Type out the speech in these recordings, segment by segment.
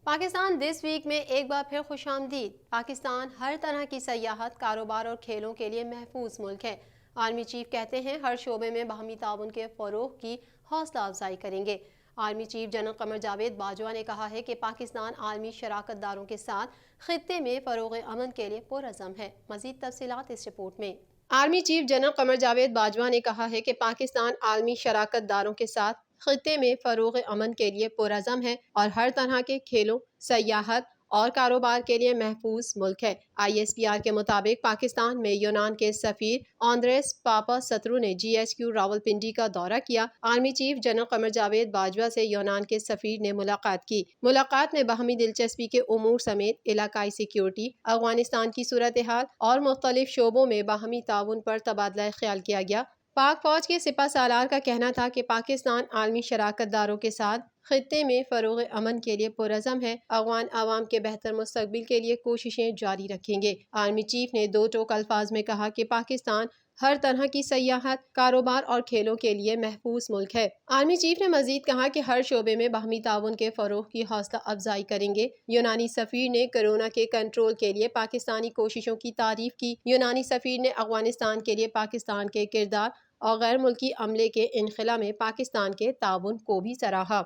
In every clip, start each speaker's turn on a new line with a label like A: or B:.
A: Pakistan this week میں ایک بار پھر خوش آمدید۔ پاکستان ہر طرح کی سیاحت، کاروبار اور کھیلوں کے لیے محفوظ ملک ہے۔ آرمی چیف کہتے ہیں ہر شعبے میں باہمی تعاون کے فروغ کی حوصلہ افزائی کریں گے۔ Army chief general Qamar Javed Bajwa نے کہا ہے کہ پاکستان عالمی شراکت داروں کے ساتھ خطے میں فروغ امن کے لیے پرعزم ہے۔ مزید تفصیلات اس رپورٹ میں۔ Army chief general Qamar Javed Bajwa نے کہا ہے کہ پاکستان عالمی شراکت داروں کے ساتھ خطے میں فروغ امن کے لیے پرعزم ہے اور ہر طرح کے کھیلوں، سیاحت اور کاروبار کے لیے محفوظ ملک ہے۔ ISPR کے مطابق پاکستان میں یونان کے سفیر آندریس پاپا سترو نے GHQ راولپنڈی کا دورہ کیا۔ Army chief general Qamar Javed Bajwa سے یونان کے سفیر نے ملاقات کی۔ ملاقات میں باہمی دلچسپی کے امور سمیت علاقائی سیکیورٹی، افغانستان کی صورتحال اور مختلف شعبوں میں باہمی تعاون پر تبادلہ خیال کیا گیا۔ پاک فوج کے سپہ سالار کا کہنا تھا کہ پاکستان عالمی شراکت داروں کے ساتھ خطے میں فروغ امن کے لیے پرعزم ہے، افغان عوام کے بہتر مستقبل کے لیے کوششیں جاری رکھیں گے۔ آرمی چیف نے دو ٹوک الفاظ میں کہا کہ پاکستان ہر طرح کی سیاحت، کاروبار اور کھیلوں کے لیے محفوظ ملک ہے۔ آرمی چیف نے مزید کہا کہ ہر شعبے میں باہمی تعاون کے فروغ کی حوصلہ افزائی کریں گے۔ یونانی سفیر نے کورونا کے کنٹرول کے لیے پاکستانی کوششوں کی تعریف کی۔ یونانی سفیر نے افغانستان کے لیے پاکستان کے کردار اور غیر ملکی عملے کے انخلا میں پاکستان کے تعاون کو بھی سراہا۔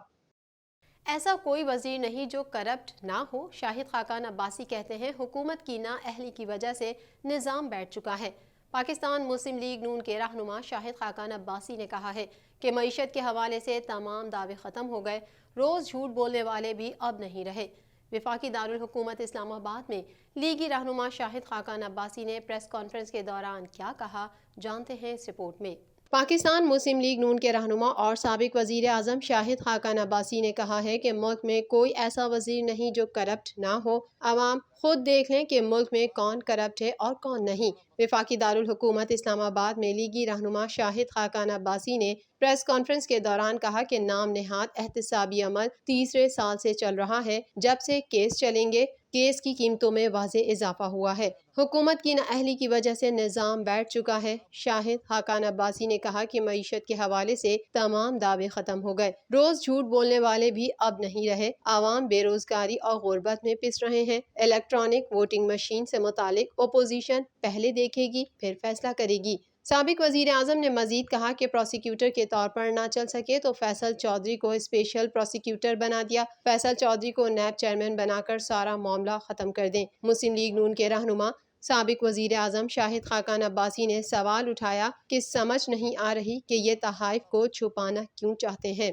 A: ایسا کوئی وزیر نہیں جو کرپٹ نہ ہو۔ شاہد خاقان عباسی کہتے ہیں حکومت کی نااہلی کی وجہ سے نظام بیٹھ چکا ہے۔ پاکستان مسلم لیگ نون کے رہنما شاہد خاقان عباسی نے کہا ہے کہ معیشت کے حوالے سے تمام دعوے ختم ہو گئے، روز جھوٹ بولنے والے بھی اب نہیں رہے۔ وفاقی دارالحکومت اسلام آباد میں لیگی رہنما شاہد خاقان عباسی نے پریس کانفرنس کے دوران کیا کہا، جانتے ہیں اس رپورٹ میں۔ پاکستان مسلم لیگ نون کے رہنما اور سابق وزیر اعظم شاہد خاقان عباسی نے کہا ہے کہ ملک میں کوئی ایسا وزیر نہیں جو کرپٹ نہ ہو۔ عوام خود دیکھ لیں کہ ملک میں کون کرپٹ ہے اور کون نہیں۔ وفاقی دارالحکومت اسلام آباد میں لیگی رہنما شاہد خاقان عباسی نے پریس کانفرنس کے دوران کہا کہ نام نہاد احتسابی عمل تیسرے سال سے چل رہا ہے جب سے کیس چلیں گے۔ کیس کی قیمتوں میں واضح اضافہ ہوا ہے۔ حکومت کی نااہلی کی وجہ سے نظام بیٹھ چکا ہے۔ شاہد خاقان عباسی نے کہا کہ معیشت کے حوالے سے تمام دعوے ختم ہو گئے، روز جھوٹ بولنے والے بھی اب نہیں رہے، عوام بے روزگاری اور غربت میں پس رہے ہیں۔ الیکٹرانک ووٹنگ مشین سے متعلق اپوزیشن پہلے دیکھے گی پھر فیصلہ کرے گی۔ سابق وزیر اعظم نے مزید کہا کہ پروسیکیوٹر کے طور پر نہ چل سکے تو فیصل چودھری کو اسپیشل پروسیکیوٹر بنا دیا، فیصل چودھری کو نیب چیئرمین بنا کر سارا معاملہ ختم کر دیں۔ مسلم لیگ نون کے رہنما سابق وزیر اعظم شاہد خاقان عباسی نے سوال اٹھایا کہ سمجھ نہیں آ رہی کہ یہ تحائف کو چھپانا کیوں چاہتے ہیں۔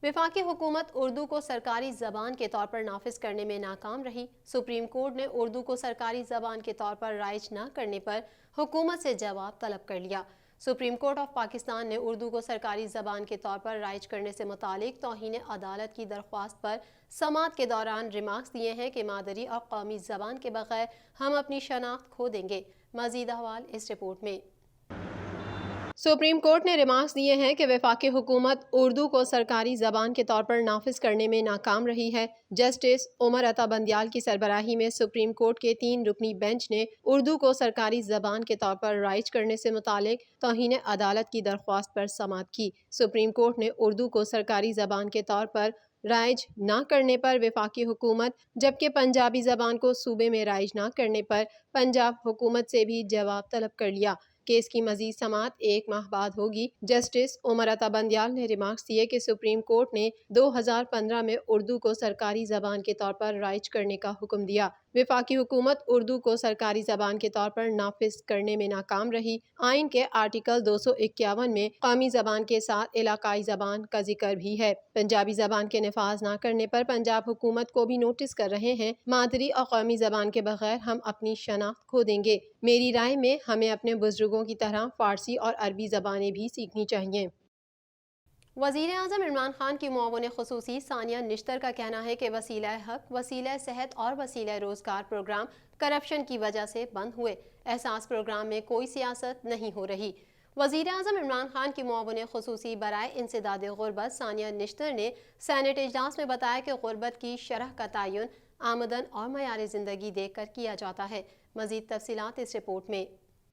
A: وفاقی حکومت اردو کو سرکاری زبان کے طور پر نافذ کرنے میں ناکام رہی۔ سپریم کورٹ نے اردو کو سرکاری زبان کے طور پر رائج نہ کرنے پر حکومت سے جواب طلب کر لیا۔ سپریم کورٹ آف پاکستان نے اردو کو سرکاری زبان کے طور پر رائج کرنے سے متعلق توہین عدالت کی درخواست پر سماعت کے دوران ریمارکس دیے ہیں کہ مادری اور قومی زبان کے بغیر ہم اپنی شناخت کھو دیں گے۔ مزید احوال اس رپورٹ میں۔ سپریم کورٹ نے ریمارکس دیے ہیں کہ وفاقی حکومت اردو کو سرکاری زبان کے طور پر نافذ کرنے میں ناکام رہی ہے۔ جسٹس عمر عطا بندیال کی سربراہی میں سپریم کورٹ کے 3 رکنی بینچ نے اردو کو سرکاری زبان کے طور پر رائج کرنے سے متعلق توہین عدالت کی درخواست پر سماعت کی۔ سپریم کورٹ نے اردو کو سرکاری زبان کے طور پر رائج نہ کرنے پر وفاقی حکومت جبکہ پنجابی زبان کو صوبے میں رائج نہ کرنے پر پنجاب حکومت سے بھی جواب طلب کر لیا۔ کیس کی مزید سماعت 1 ماہ بعد ہوگی۔ جسٹس عمر عطا بندیال نے ریمارکس دیے کہ سپریم کورٹ نے 2015 میں اردو کو سرکاری زبان کے طور پر رائج کرنے کا حکم دیا۔ وفاقی حکومت اردو کو سرکاری زبان کے طور پر نافذ کرنے میں ناکام رہی۔ آئین کے آرٹیکل 251 میں قومی زبان کے ساتھ علاقائی زبان کا ذکر بھی ہے۔ پنجابی زبان کے نفاذ نہ کرنے پر پنجاب حکومت کو بھی نوٹس کر رہے ہیں۔ مادری اور قومی زبان کے بغیر ہم اپنی شناخت کھو دیں گے۔ میری رائے میں ہمیں اپنے بزرگوں کی طرح فارسی اور عربی زبانیں بھی سیکھنی چاہیے۔ وزیر اعظم عمران خان کی معاون خصوصی ثانیہ نشتر کا کہنا ہے کہ وسیلہ حق، وسیلہ صحت اور وسیلہ روزگار پروگرام کرپشن کی وجہ سے بند ہوئے۔ احساس پروگرام میں کوئی سیاست نہیں ہو رہی۔ وزیر اعظم عمران خان کی معاون خصوصی برائے انسداد غربت ثانیہ نشتر نے سینیٹ اجلاس میں بتایا کہ غربت کی شرح کا تعین آمدن اور معیار زندگی دیکھ کر کیا جاتا ہے۔ مزید تفصیلات اس رپورٹ میں۔